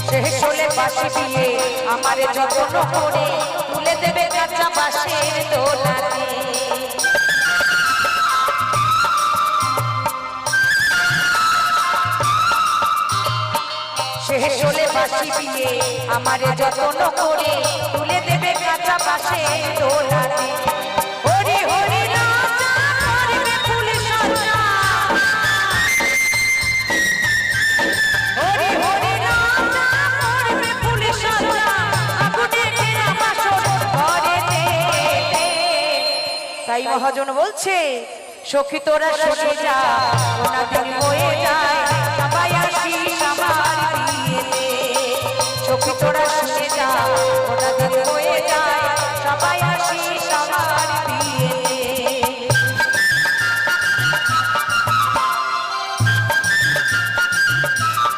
শেষ হলে বাসি দিয়ে আমারে যত্ন করে তুলে দেবে কাঁচা বাঁশের দোলাতে। শেষ হলে বাসি দিয়ে আমারে যত্ন করে তুলে দেবে কাঁচা বাঁশের দোলাতে। হরি হরি রাজা করবে ফুল সাজা, হরি হরি রাজা করবে ফুল সাজা, আগুনে ঘেরা বাসর ঘরেতে। তাই মহাজন বলছে সখী তোরা সরে যা, ওনা দিন বয়ে যায়